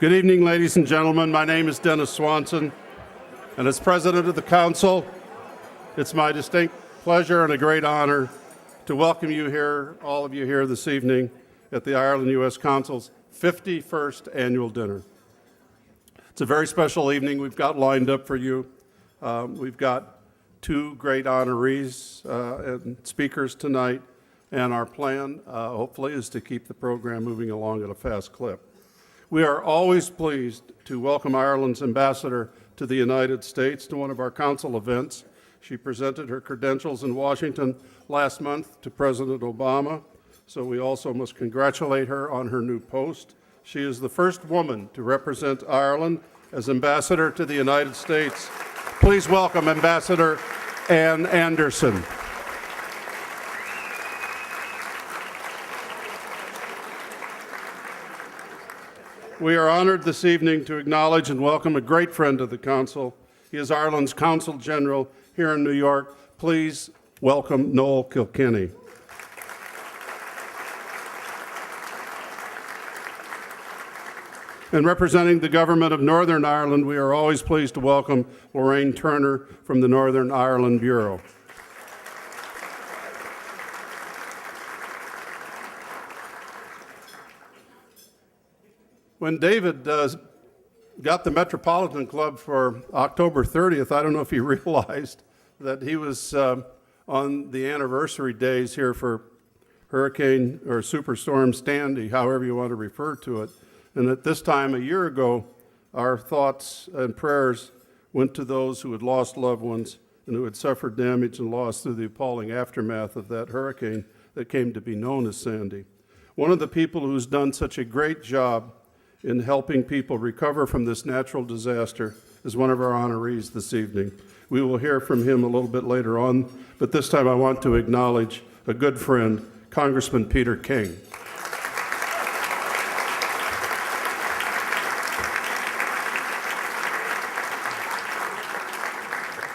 Good evening, ladies and gentlemen. My name is Dennis Swanson, and as President of the Council, it's my distinct pleasure and a great honor to welcome you here, all of you here this evening at the Ireland-U.S. Council's 51st Annual Dinner. It's a very special evening we've got lined up for you. We've got two great honorees and speakers tonight, and our plan, hopefully, is to keep the program moving along at a fast clip. We are always pleased to welcome Ireland's ambassador to the United States to one of our council events. She presented her credentials in Washington last month to President Obama, so we also must congratulate her on her new post. She is the first woman to represent Ireland as ambassador to the United States. Please welcome Ambassador Ann Anderson. We are honored this evening to acknowledge and welcome a great friend of the Council. He is Ireland's Consul General here in New York. Please welcome Noel Kilkenny. And representing the government of Northern Ireland, we are always pleased to welcome Lorraine Turner from the Northern Ireland Bureau. When David got the Metropolitan Club for October 30th, I don't know if he realized that he was on the anniversary days here for Hurricane or Superstorm Sandy, however you want to refer to it. And at this time, a year ago, our thoughts and prayers went to those who had lost loved ones and who had suffered damage and loss through the appalling aftermath of that hurricane that came to be known as Sandy. One of the people who's done such a great job in helping people recover from this natural disaster is one of our honorees this evening. We will hear from him a little bit later on, but this time I want to acknowledge a good friend, Congressman Peter King.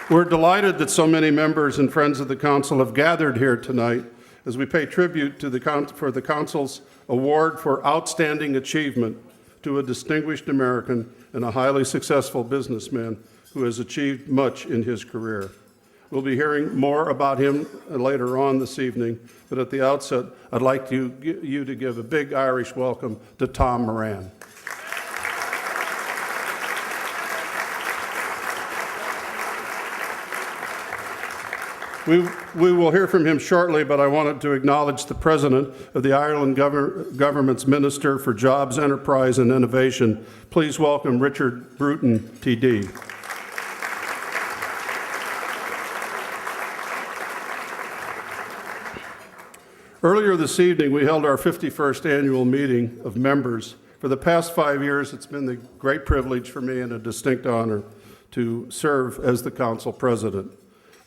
We're delighted that so many members and friends of the Council have gathered here tonight as we pay tribute to the Council's award for outstanding achievement to a distinguished American and a highly successful businessman who has achieved much in his career. We'll be hearing more about him later on this evening, but at the outset, I'd like you to give a big Irish welcome to Tom Moran. We will hear from him shortly, but I wanted to acknowledge the President of the Ireland Government's Minister for Jobs, Enterprise and Innovation. Please welcome Richard Bruton, TD. Earlier this evening, we held our 51st annual meeting of members. For the past 5 years, it's been the great privilege for me and a distinct honor to serve as the Council President.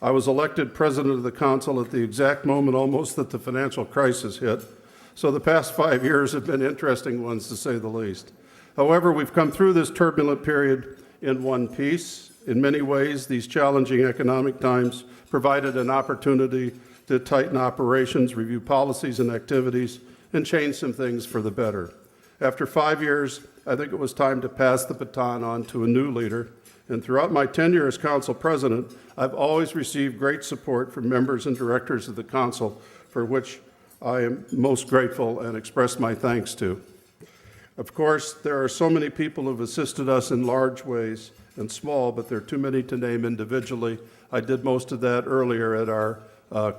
I was elected President of the Council at the exact moment almost that the financial crisis hit, so the past 5 years have been interesting ones to say the least. However, we've come through this turbulent period in one piece. In many ways, these challenging economic times provided an opportunity to tighten operations, review policies and activities, and change some things for the better. After 5 years, I think it was time to pass the baton on to a new leader. And throughout my tenure as Council President, I've always received great support from members and directors of the Council, for which I am most grateful and express my thanks to. Of course, there are so many people who have assisted us in large ways and small, but there are too many to name individually. I did most of that earlier at our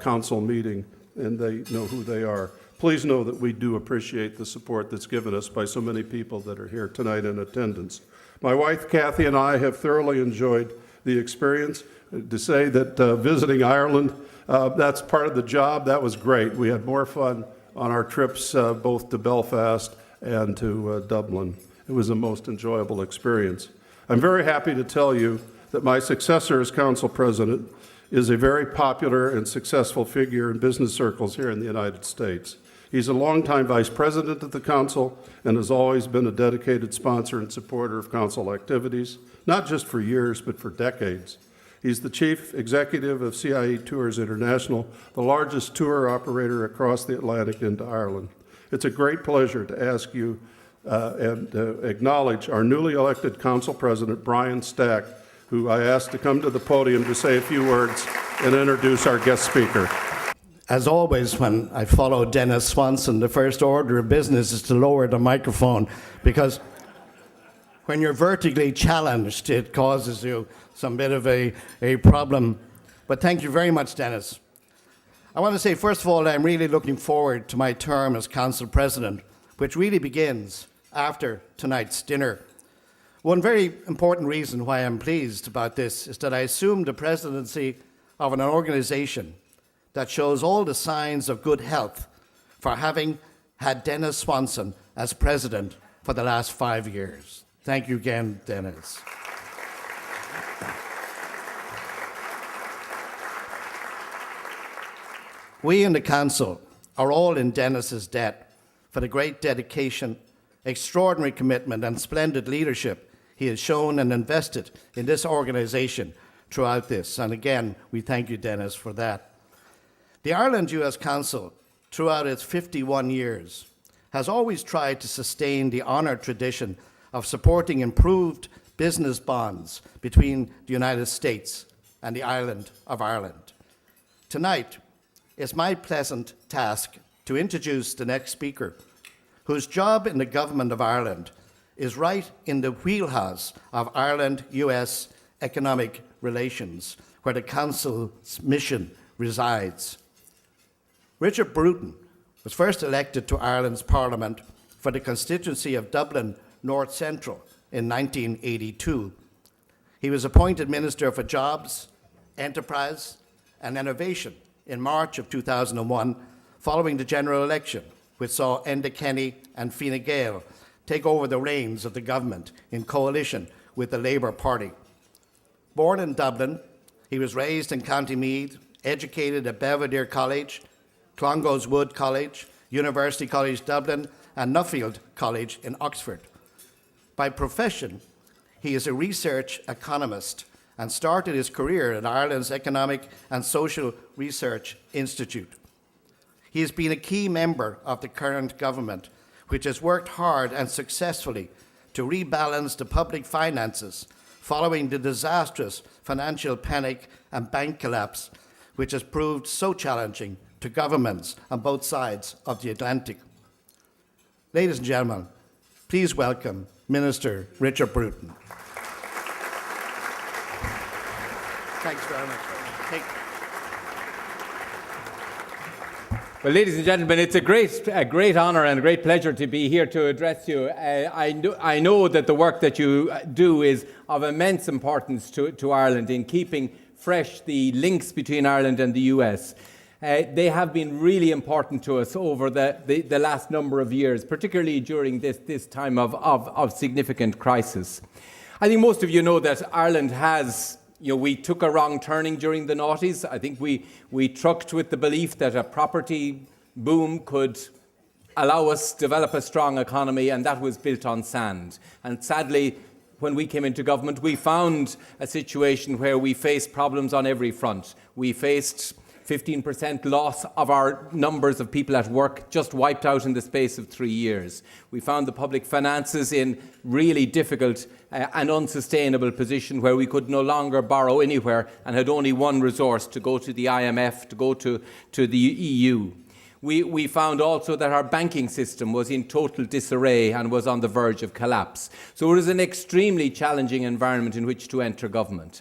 Council meeting, and they know who they are. Please know that we do appreciate the support that's given us by so many people that are here tonight in attendance. My wife, Kathy, and I have thoroughly enjoyed the experience. To say that visiting Ireland, that's part of the job, that was great. We had more fun on our trips both to Belfast and to Dublin. It was a most enjoyable experience. I'm very happy to tell you that my successor as Council President is a very popular and successful figure in business circles here in the United States. He's a longtime Vice President of the Council and has always been a dedicated sponsor and supporter of Council activities, not just for years, but for decades. He's the Chief Executive of CIE Tours International, the largest tour operator across the Atlantic into Ireland. It's a great pleasure to ask you and acknowledge our newly elected council president, Brian Stack, who I asked to come to the podium to say a few words and introduce our guest speaker. As always, when I follow Dennis Swanson, the first order of business is to lower the microphone, because when you're vertically challenged, it causes you some bit of a problem. But thank you very much, Dennis. I want to say, first of all, I'm really looking forward to my term as council president, which really begins after tonight's dinner. One very important reason why I'm pleased about this is that I assume the presidency of an organization that shows all the signs of good health for having had Dennis Swanson as president for the last 5 years. Thank you again, Dennis. We in the council are all in Dennis's debt for the great dedication, extraordinary commitment, and splendid leadership he has shown and invested in this organization throughout this. And again, we thank you, Dennis, for that. The Ireland-U.S. Council, throughout its 51 years, has always tried to sustain the honoured tradition of supporting improved business bonds between the United States and the island of Ireland. Tonight, it's my pleasant task to introduce the next speaker, whose job in the Government of Ireland is right in the wheelhouse of Ireland-U.S. economic relations, where the Council's mission resides. Richard Bruton was first elected to Ireland's Parliament for the constituency of Dublin North Central in 1982. He was appointed Minister for Jobs, Enterprise and Innovation in March of 2001, following the general election, which saw Enda Kenny and Fine Gael take over the reins of the government in coalition with the Labour Party. Born in Dublin, he was raised in County Meath, educated at Belvedere College, Clongowes Wood College, University College Dublin, and Nuffield College in Oxford. By profession, he is a research economist and started his career at Ireland's Economic and Social Research Institute. He has been a key member of the current government, which has worked hard and successfully to rebalance the public finances following the disastrous financial panic and bank collapse, which has proved so challenging to governments on both sides of the Atlantic. Ladies and gentlemen, please welcome Minister Richard Bruton. Thanks very much. Well, ladies and gentlemen, it's a great honour and a great pleasure to be here to address you. I know that the work that you do is of immense importance to Ireland in keeping fresh the links between Ireland and the US. They have been really important to us over the last number of years, particularly during this time of significant crisis. I think most of you know that Ireland has, we took a wrong turning during the noughties. I think we trucked with the belief that a property boom could allow us to develop a strong economy, and that was built on sand. And sadly, when we came into government, we found a situation where we faced problems on every front. We faced 15% loss of our numbers of people at work, just wiped out in the space of 3 years. We found the public finances in really difficult and unsustainable position where we could no longer borrow anywhere and had only one resource, to go to the IMF, to go to the EU. We found also that our banking system was in total disarray and was on the verge of collapse. So it was an extremely challenging environment in which to enter government.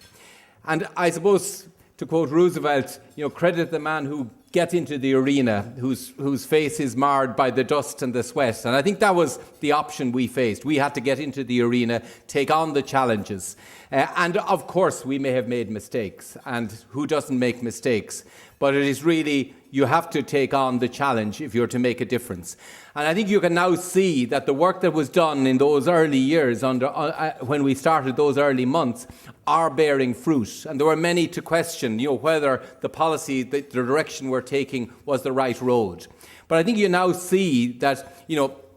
And I suppose, to quote Roosevelt, credit the man who gets into the arena, whose face is marred by the dust and the sweat. And I think that was the option we faced. We had to get into the arena, take on the challenges. And of course, we may have made mistakes. And who doesn't make mistakes? But it is really, you have to take on the challenge if you're to make a difference. And I think you can now see that the work that was done in those early years, when we started those early months, are bearing fruit. And there were many to question, whether the policy, the direction we're taking was the right road. But I think you now see that,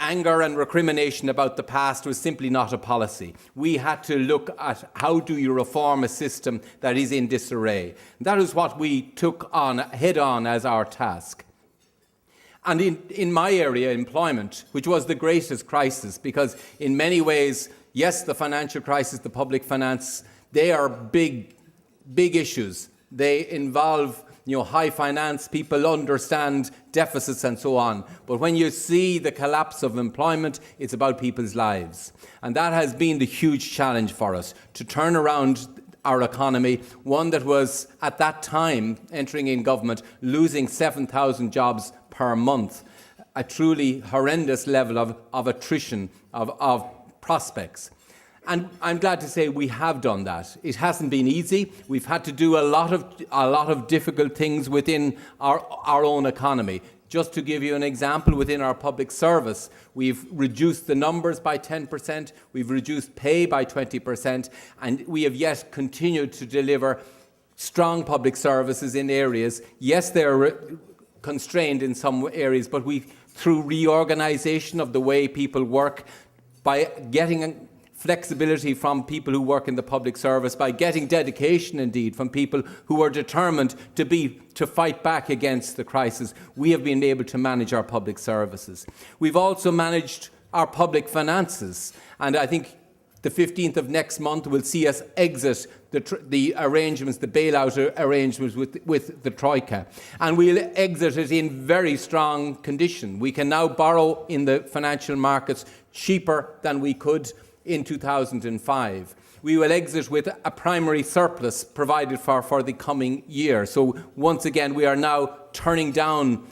anger and recrimination about the past was simply not a policy. We had to look at how do you reform a system that is in disarray. That is what we took on head on as our task. And in my area, employment, which was the greatest crisis, because in many ways, yes, the financial crisis, the public finance, they are big issues. They involve high finance, people understand deficits and so on. But when you see the collapse of employment, it's about people's lives. And that has been the huge challenge for us, to turn around our economy, one that was, at that time, entering in government, losing 7,000 jobs per month, a truly horrendous level of attrition of prospects. And I'm glad to say we have done that. It hasn't been easy. We've had to do a lot of difficult things within our own economy. Just to give you an example, within our public service, we've reduced the numbers by 10%, we've reduced pay by 20%, and we have yet continued to deliver strong public services in areas. Yes, they're constrained in some areas, but through reorganisation of the way people work, by getting flexibility from people who work in the public service, by getting dedication indeed from people who are determined to fight back against the crisis, we have been able to manage our public services. We've also managed our public finances, and I think the 15th of next month will see us exit the arrangements, the bailout arrangements with the Troika. And we'll exit it in very strong condition. We can now borrow in the financial markets cheaper than we could in 2005. We will exit with a primary surplus provided for the coming year. So once again, we are now turning down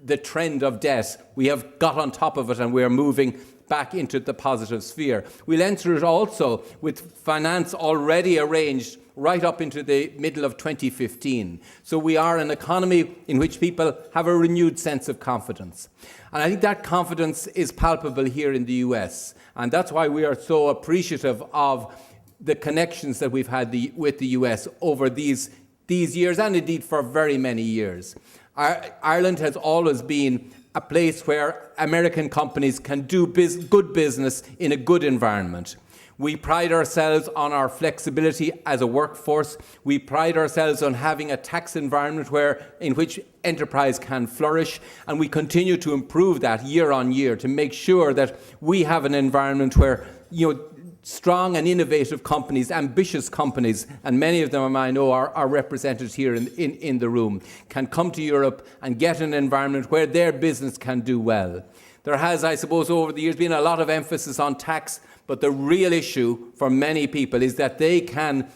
the trend of debt. We have got on top of it and we are moving back into the positive sphere. We'll enter it also with finance already arranged right up into the middle of 2015. So we are an economy in which people have a renewed sense of confidence. And I think that confidence is palpable here in the US. And that's why we are so appreciative of the connections that we've had with the US over these years, and indeed for very many years. Ireland has always been a place where American companies can do good business in a good environment. We pride ourselves on our flexibility as a workforce. We pride ourselves on having a tax environment in which enterprise can flourish, and we continue to improve that year on year to make sure that we have an environment where strong and innovative companies, ambitious companies, and many of them I know are represented here in the room, can come to Europe and get an environment where their business can do well. There has, I suppose, over the years been a lot of emphasis on tax, but the real issue for many people is that they can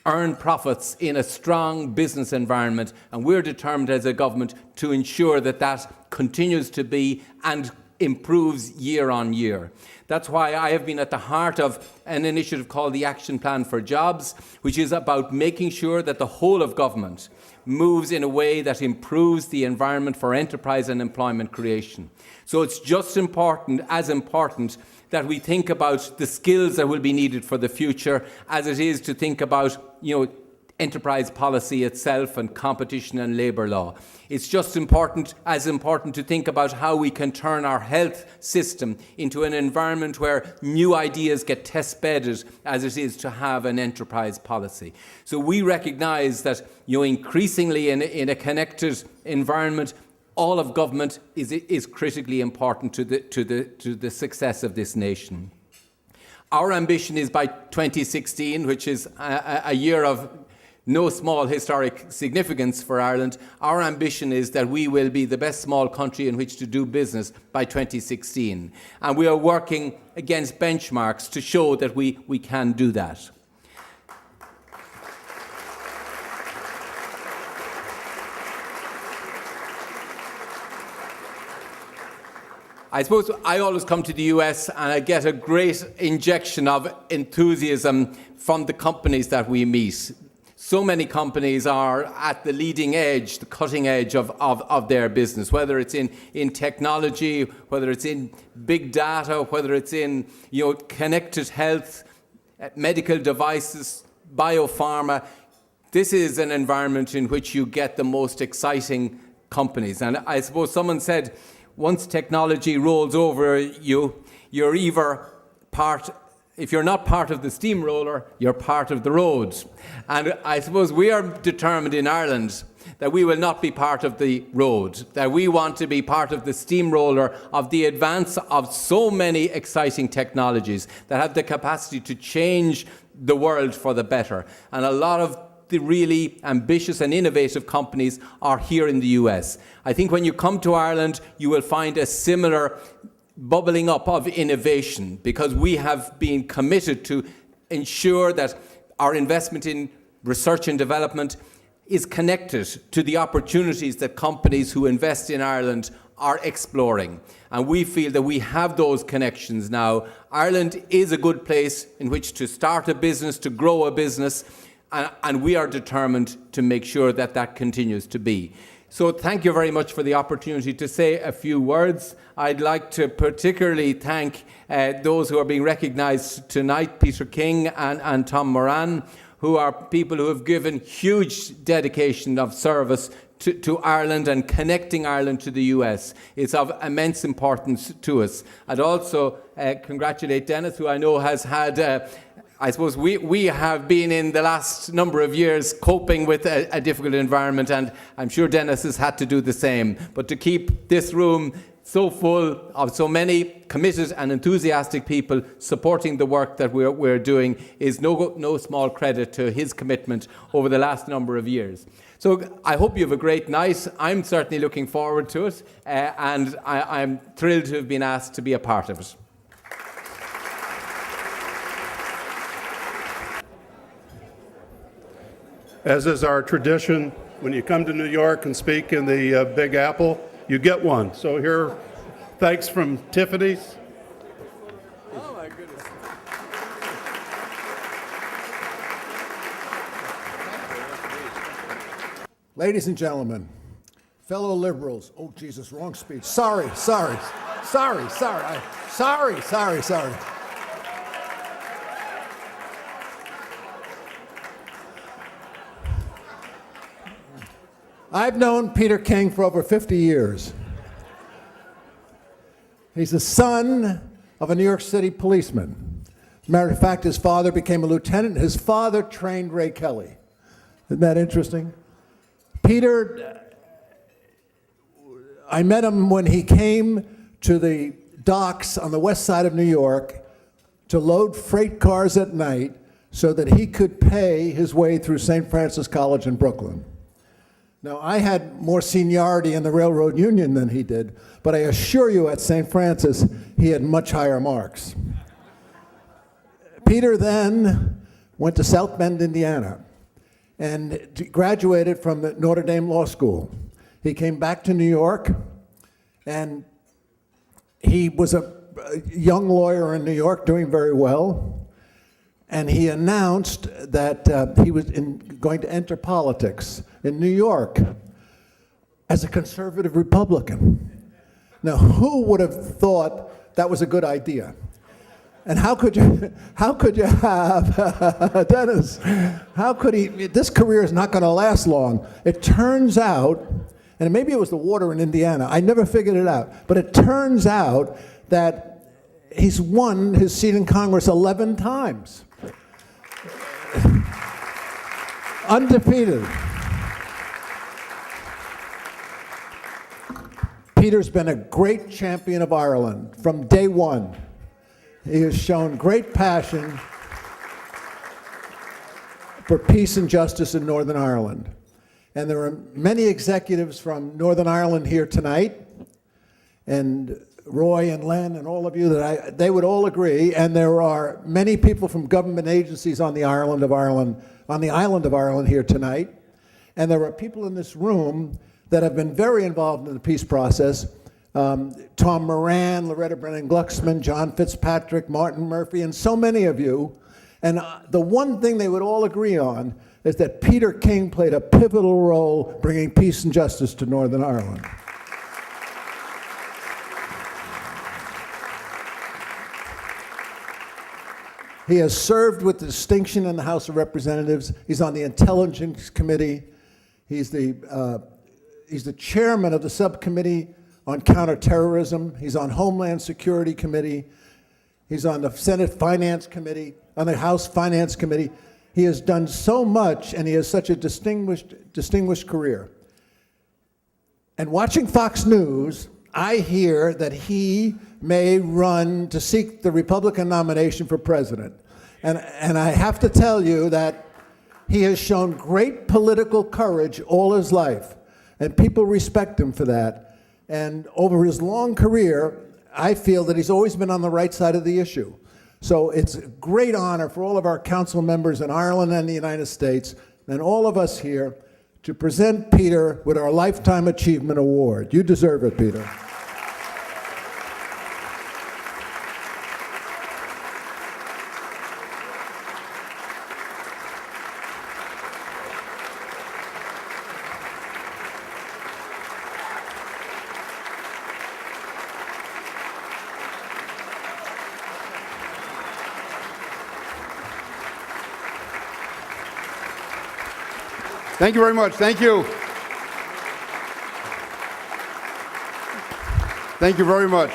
earn profits in a strong business environment, and we're determined as a government to ensure that that continues to be and improves year on year. That's why I have been at the heart of an initiative called the Action Plan for Jobs, which is about making sure that the whole of government moves in a way that improves the environment for enterprise and employment creation. So it's just as important that we think about the skills that will be needed for the future as it is to think about, enterprise policy itself and competition and labour law. It's just as important to think about how we can turn our health system into an environment where new ideas get test-bedded as it is to have an enterprise policy. So we recognise that increasingly in a connected environment, all of government is critically important to the success of this nation. Our ambition is by 2016, which is a year of no small historic significance for Ireland. Our ambition is that we will be the best small country in which to do business by 2016. And we are working against benchmarks to show that we can do that. I suppose I always come to the US and I get a great injection of enthusiasm from the companies that we meet. So many companies are at the leading edge, the cutting edge of their business, whether it's in technology, whether it's in big data, whether it's in connected health, medical devices, biopharma. This is an environment in which you get the most exciting companies. And I suppose someone said, once technology rolls over you, you're either if you're not part of the steamroller, you're part of the road. And I suppose we are determined in Ireland that we will not be part of the road, that we want to be part of the steamroller of the advance of so many exciting technologies that have the capacity to change the world for the better. And a lot of the really ambitious and innovative companies are here in the US. I think when you come to Ireland, you will find a similar bubbling up of innovation, because we have been committed to ensure that our investment in research and development is connected to the opportunities that companies who invest in Ireland are exploring. And we feel that we have those connections now. Ireland is a good place in which to start a business, to grow a business, and we are determined to make sure that that continues to be. So thank you very much for the opportunity to say a few words. I'd like to particularly thank those who are being recognised tonight, Peter King and Tom Moran, who are people who have given huge dedication of service to Ireland and connecting Ireland to the US. It's of immense importance to us. I'd also congratulate Dennis, who I know has had I suppose we have been in the last number of years coping with a difficult environment, and I'm sure Dennis has had to do the same. But to keep this room so full of so many committed and enthusiastic people supporting the work that we're doing is no small credit to his commitment over the last number of years. So I hope you have a great night. I'm certainly looking forward to it, and I'm thrilled to have been asked to be a part of it. As is our tradition, when you come to New York and speak in the Big Apple, you get one. So here, thanks from Tiffany's. Oh my goodness. Ladies and gentlemen, fellow liberals, oh Jesus, wrong speech. Sorry. I've known Peter King for over 50 years. He's the son of a New York City policeman. As a matter of fact, his father became a lieutenant. His father trained Ray Kelly. Isn't that interesting? Peter, I met him when he came to the docks on the west side of New York to load freight cars at night so that he could pay his way through St. Francis College in Brooklyn. Now, I had more seniority in the railroad union than he did, but I assure you at St. Francis, he had much higher marks. Peter then went to South Bend, Indiana, and graduated from the Notre Dame Law School. He came back to New York, and he was a young lawyer in New York doing very well, and he announced that he was going to enter politics in New York as a conservative Republican. Now, who would have thought that was a good idea? And how could you have, Dennis, how could he, this career is not going to last long. It turns out, and maybe it was the water in Indiana, I never figured it out, but it turns out that he's won his seat in Congress 11 times. Undefeated. Peter's been a great champion of Ireland from day one. He has shown great passion for peace and justice in Northern Ireland. And there are many executives from Northern Ireland here tonight, and Roy and Len and all of you, they would all agree, and there are many people from government agencies on the island of Ireland here tonight, and there are people in this room that have been very involved in the peace process. Tom Moran, Loretta Brennan-Glucksman, John Fitzpatrick, Martin Murphy, and so many of you. And the one thing they would all agree on is that Peter King played a pivotal role bringing peace and justice to Northern Ireland. He has served with distinction in the House of Representatives. He's on the Intelligence Committee. He's the chairman of the subcommittee on counterterrorism. He's on Homeland Security Committee. He's on the Senate Finance Committee, on the House Finance Committee. He has done so much, and he has such a distinguished career. And watching Fox News, I hear that he may run to seek the Republican nomination for president. And I have to tell you that he has shown great political courage all his life, and people respect him for that. And over his long career, I feel that he's always been on the right side of the issue. So it's a great honor for all of our council members in Ireland and the United States, and all of us here, to present Peter with our Lifetime Achievement Award. You deserve it, Peter. Thank you very much. Thank you. Thank you very much.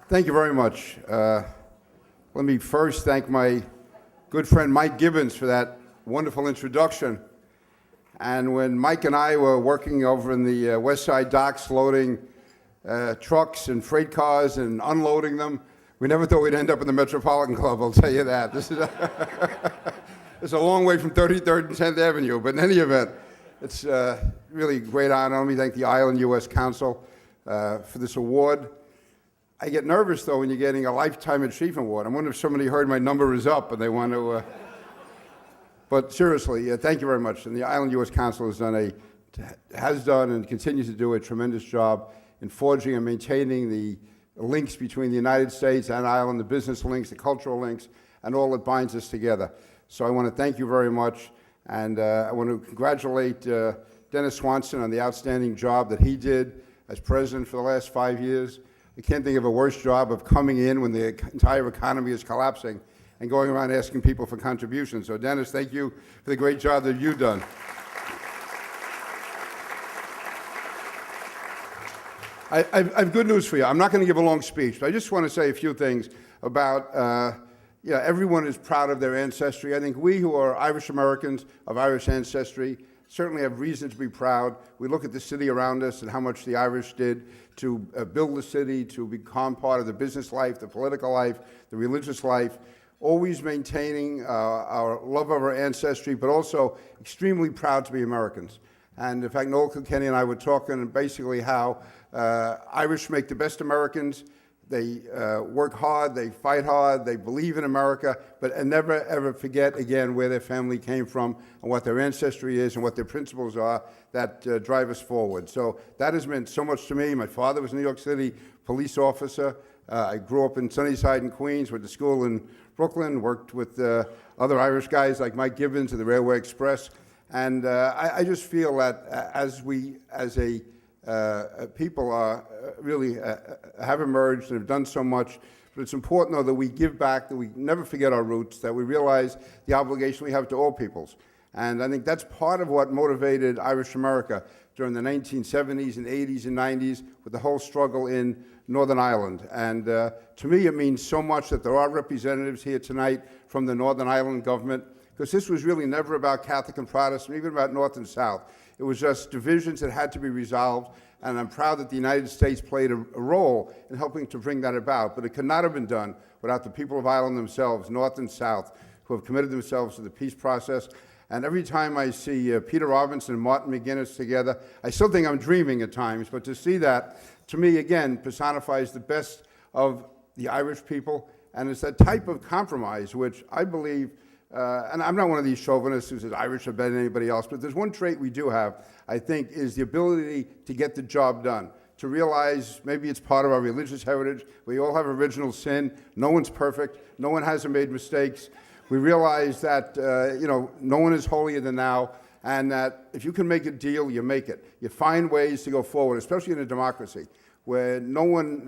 Thank you very much. Let me first thank my good friend Mike Gibbons for that wonderful introduction. And when Mike and I were working over in the West Side docks loading trucks and freight cars and unloading them, we never thought we'd end up in the Metropolitan Club, I'll tell you that. This is it's a long way from 33rd and 10th Avenue, but in any event, it's really a great honor. Let me thank the Ireland-U.S. Council for this award. I get nervous, though, when you're getting a Lifetime Achievement Award. I wonder if somebody heard my number is up and they want to... But seriously, thank you very much. And the Ireland-U.S. Council has done and continues to do a tremendous job in forging and maintaining the links between the United States and Ireland, the business links, the cultural links, and all that binds us together. So I want to thank you very much, and I want to congratulate Dennis Swanson on the outstanding job that he did as president for the last 5 years. I can't think of a worse job of coming in when the entire economy is collapsing and going around asking people for contributions. So Dennis, thank you for the great job that you've done. I have good news for you. I'm not going to give a long speech, but I just want to say a few things about, everyone is proud of their ancestry. I think we who are Irish Americans of Irish ancestry certainly have reason to be proud. We look at the city around us and how much the Irish did to build the city, to become part of the business life, the political life, the religious life, always maintaining our love of our ancestry, but also extremely proud to be Americans. And in fact, Noel Kilkenny and I were talking basically how Irish make the best Americans. They work hard, they fight hard, they believe in America, but never ever forget again where their family came from and what their ancestry is and what their principles are that drive us forward. So that has meant so much to me. My father was a New York City police officer. I grew up in Sunnyside in Queens, went to school in Brooklyn, worked with other Irish guys like Mike Gibbons of the Railway Express. And I just feel that as a people are really have emerged and have done so much, but it's important, though, that we give back, that we never forget our roots, that we realize the obligation we have to all peoples. And I think that's part of what motivated Irish America during the 1970s and 80s and 90s with the whole struggle in Northern Ireland. And to me, it means so much that there are representatives here tonight from the Northern Ireland government, because this was really never about Catholic and Protestant, even about North and South. It was just divisions that had to be resolved, and I'm proud that the United States played a role in helping to bring that about. But it could not have been done without the people of Ireland themselves, North and South, who have committed themselves to the peace process. And every time I see Peter Robinson and Martin McGuinness together, I still think I'm dreaming at times, but to see that, to me, again, personifies the best of the Irish people, and it's that type of compromise which I believe, and I'm not one of these chauvinists who says Irish are better than anybody else, but there's one trait we do have, I think, is the ability to get the job done, to realize maybe it's part of our religious heritage. We all have original sin. No one's perfect. No one hasn't made mistakes. We realize that, no one is holier than thou, and that if you can make a deal, you make it. You find ways to go forward, especially in a democracy, where no one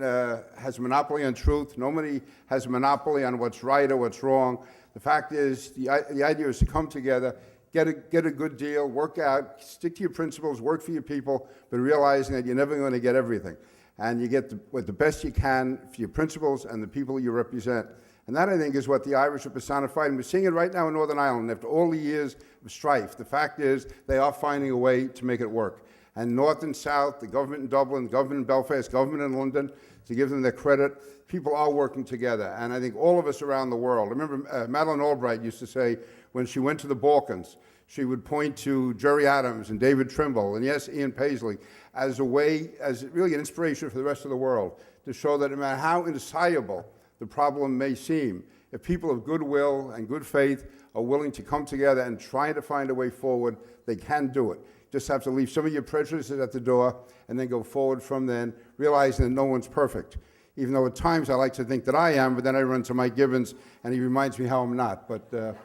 has a monopoly on truth, nobody has a monopoly on what's right or what's wrong. The fact is, the idea is to come together, get a good deal, work out, stick to your principles, work for your people, but realizing that you're never going to get everything. And you get the best you can for your principles and the people you represent. And that, I think, is what the Irish are personified. And we're seeing it right now in Northern Ireland. After all the years of strife, the fact is they are finding a way to make it work. And North and South, the government in Dublin, the government in Belfast, government in London, to give them their credit, people are working together. And I think all of us around the world, I remember Madeleine Albright used to say when she went to the Balkans, she would point to Gerry Adams and David Trimble, and yes, Ian Paisley, as a way, as really an inspiration for the rest of the world, to show that no matter how insoluble the problem may seem, if people of goodwill and good faith are willing to come together and try to find a way forward, they can do it. Just have to leave some of your prejudices at the door and then go forward from then, realizing that no one's perfect. Even though at times I like to think that I am, but then I run to Mike Gibbons and he reminds me how I'm not. But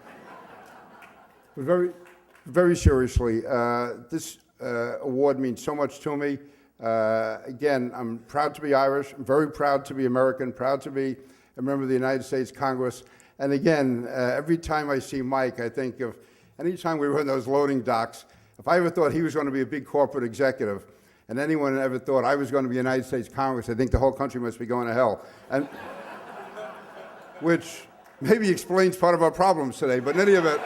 very, very seriously, this award means so much to me. Again, I'm proud to be Irish. I'm very proud to be American, proud to be a member of the United States Congress. And again, every time I see Mike, I think of any time we were in those loading docks, if I ever thought he was going to be a big corporate executive, and anyone ever thought I was going to be United States Congress, I think the whole country must be going to hell. And which maybe explains part of our problems today, but in any event,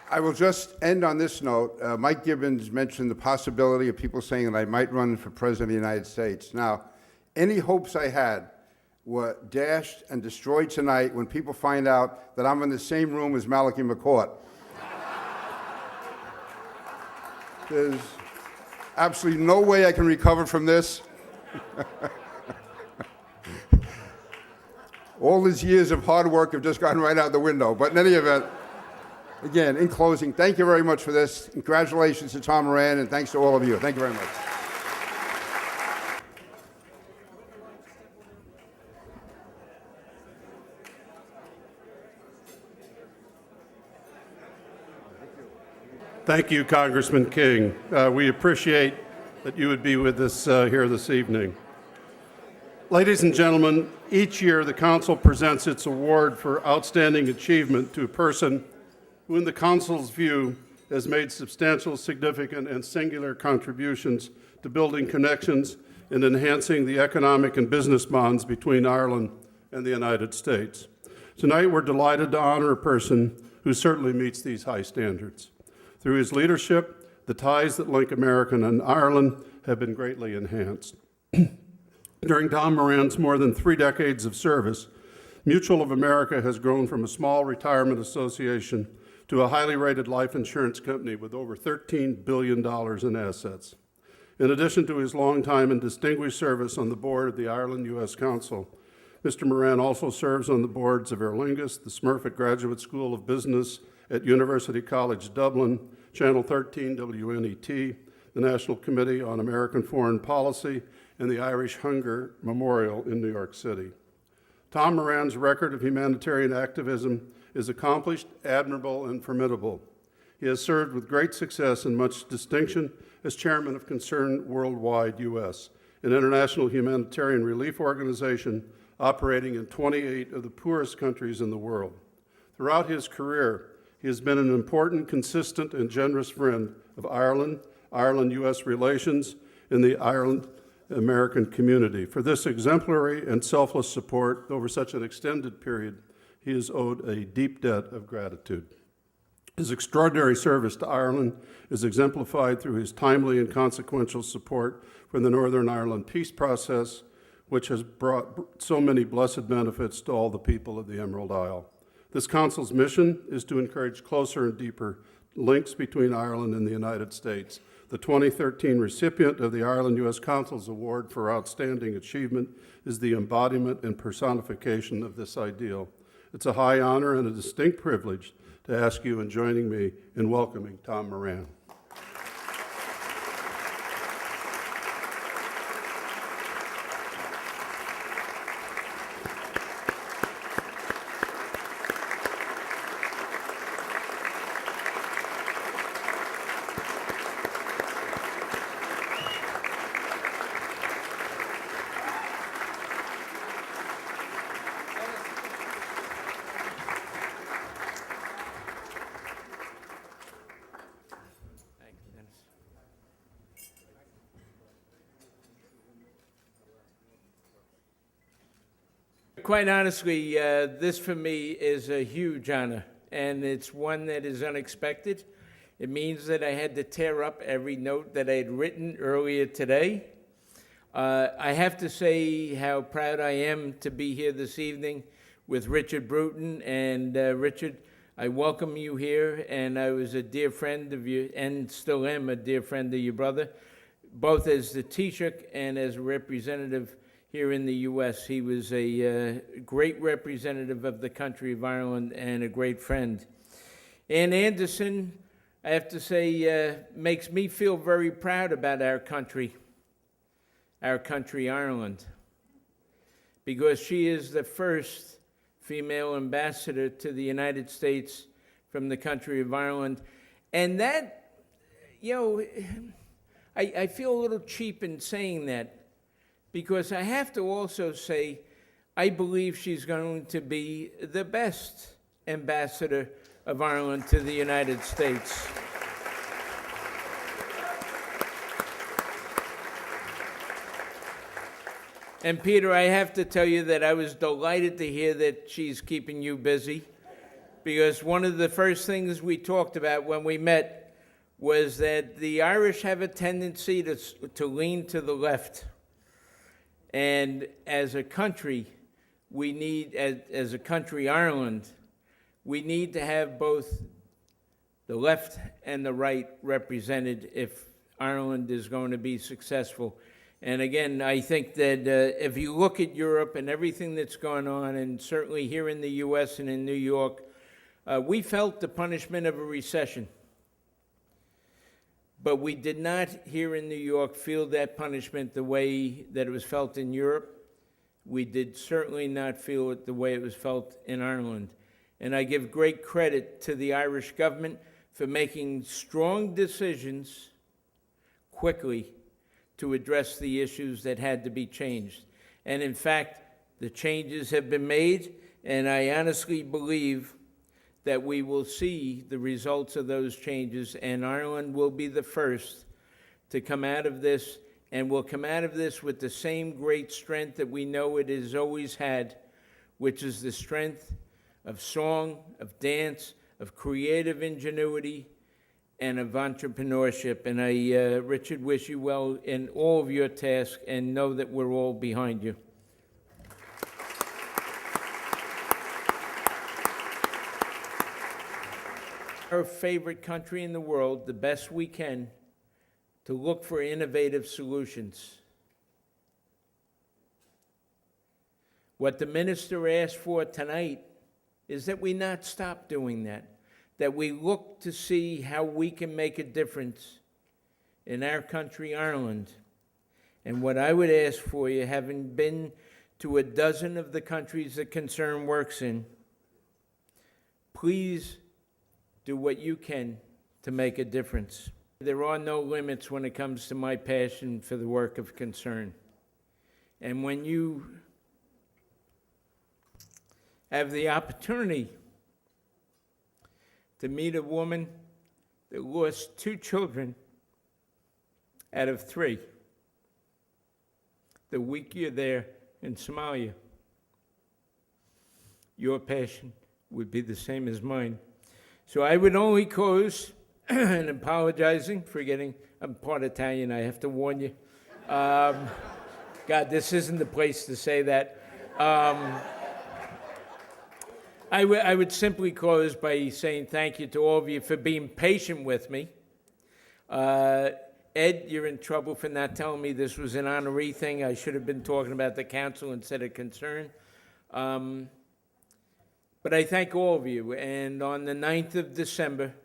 I will just end on this note. Mike Gibbons mentioned the possibility of people saying that I might run for President of the United States. Now, any hopes I had were dashed and destroyed tonight when people find out that I'm in the same room as Malachi McCourt. There's absolutely no way I can recover from this. All these years of hard work have just gone right out the window. But in any event, again, in closing, thank you very much for this. Congratulations to Tom Moran, and thanks to all of you. Thank you very much. Thank you, Congressman King. We appreciate that you would be with us here this evening. Ladies and gentlemen, each year the Council presents its award for outstanding achievement to a person who, in the Council's view, has made substantial, significant, and singular contributions to building connections and enhancing the economic and business bonds between Ireland and the United States. Tonight, we're delighted to honor a person who certainly meets these high standards. Through his leadership, the ties that link America and Ireland have been greatly enhanced. During Tom Moran's more than 3 decades of service, Mutual of America has grown from a small retirement association to a highly rated life insurance company with over $13 billion in assets. In addition to his long time and distinguished service on the board of the Ireland-U.S. Council, Mr. Moran also serves on the boards of Aer Lingus, the Smurfit Graduate School of Business at University College Dublin, Channel 13 WNET, the National Committee on American Foreign Policy, and the Irish Hunger Memorial in New York City. Tom Moran's record of humanitarian activism is accomplished, admirable, and formidable. He has served with great success and much distinction as chairman of Concern Worldwide U.S., an international humanitarian relief organization operating in 28 of the poorest countries in the world. Throughout his career, he has been an important, consistent, and generous friend of Ireland, Ireland-U.S. relations, and the Ireland-American community. For this exemplary and selfless support over such an extended period, he is owed a deep debt of gratitude. His extraordinary service to Ireland is exemplified through his timely and consequential support for the Northern Ireland peace process, which has brought so many blessed benefits to all the people of the Emerald Isle. This Council's mission is to encourage closer and deeper links between Ireland and the United States. The 2013 recipient of the Ireland-U.S. Council's Award for Outstanding Achievement is the embodiment and personification of this ideal. It's a high honor and a distinct privilege to ask you in joining me in welcoming Tom Moran. quite honestly, this for me is a huge honor, and it's one that is unexpected. It means that I had to tear up every note that I had written earlier today. I have to say how proud I am to be here this evening with Richard Bruton. And Richard, I welcome you here, and I was a dear friend of you, and still am a dear friend of your brother, both as the Taoiseach and as a representative here in the U.S. He was a great representative of the country of Ireland and a great friend. Ann Anderson, I have to say, makes me feel very proud about our country, Ireland, because she is the first female ambassador to the United States from the country of Ireland. And that, I feel a little cheap in saying that, because I have to also say I believe she's going to be the best ambassador of Ireland to the United States. And Peter, I have to tell you that I was delighted to hear that she's keeping you busy, because one of the first things we talked about when we met was that the Irish have a tendency to lean to the left. And as a country, we need, as a country, Ireland, we need to have both the left and the right represented if Ireland is going to be successful. And again, I think that if you look at Europe and everything that's going on, and certainly here in the U.S. and in New York, we felt the punishment of a recession. But we did not, here in New York, feel that punishment the way that it was felt in Europe. We did certainly not feel it the way it was felt in Ireland. And I give great credit to the Irish government for making strong decisions quickly to address the issues that had to be changed. And in fact, the changes have been made, and I honestly believe that we will see the results of those changes, and Ireland will be the first to come out of this, and will come out of this with the same great strength that we know it has always had, which is the strength of song, of dance, of creative ingenuity, and of entrepreneurship. And I, Richard, wish you well in all of your tasks, and know that we're all behind you. Our favorite country in the world, the best we can, to look for innovative solutions. What the minister asked for tonight is that we not stop doing that we look to see how we can make a difference in our country, Ireland. And what I would ask for you, having been to a dozen of the countries that Concern works in, please do what you can to make a difference. There are no limits when it comes to my passion for the work of Concern. And when you have the opportunity to meet a woman that lost 2 children out of 3 the week you're there in Somalia, your passion would be the same as mine. So I would only close, and apologizing for I'm part Italian, I have to warn you. God, this isn't the place to say that. I would simply close by saying thank you to all of you for being patient with me. Ed, you're in trouble for not telling me this was an honoree thing. I should have been talking about the council instead of Concern. But I thank all of you, and on the 9th of December,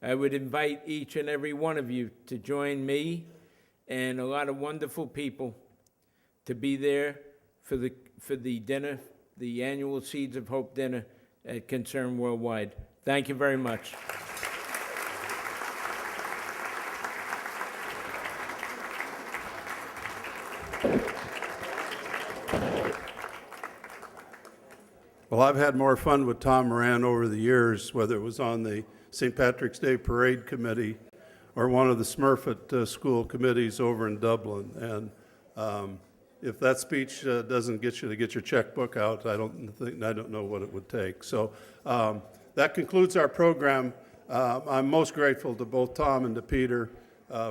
I would invite each and every one of you to join me and a lot of wonderful people to be there for the dinner, the annual Seeds of Hope dinner at Concern Worldwide. Thank you very much. Well, I've had more fun with Tom Moran over the years, whether it was on the St. Patrick's Day Parade Committee or one of the Smurfit school committees over in Dublin. And if that speech doesn't get you to get your checkbook out, I don't know what it would take. So that concludes our program. I'm most grateful to both Tom and to Peter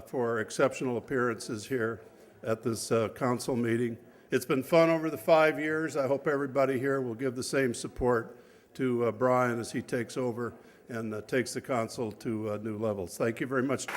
for exceptional appearances here at this council meeting. It's been fun over the 5 years. I hope everybody here will give the same support to Brian as he takes over and takes the council to new levels. Thank you very much.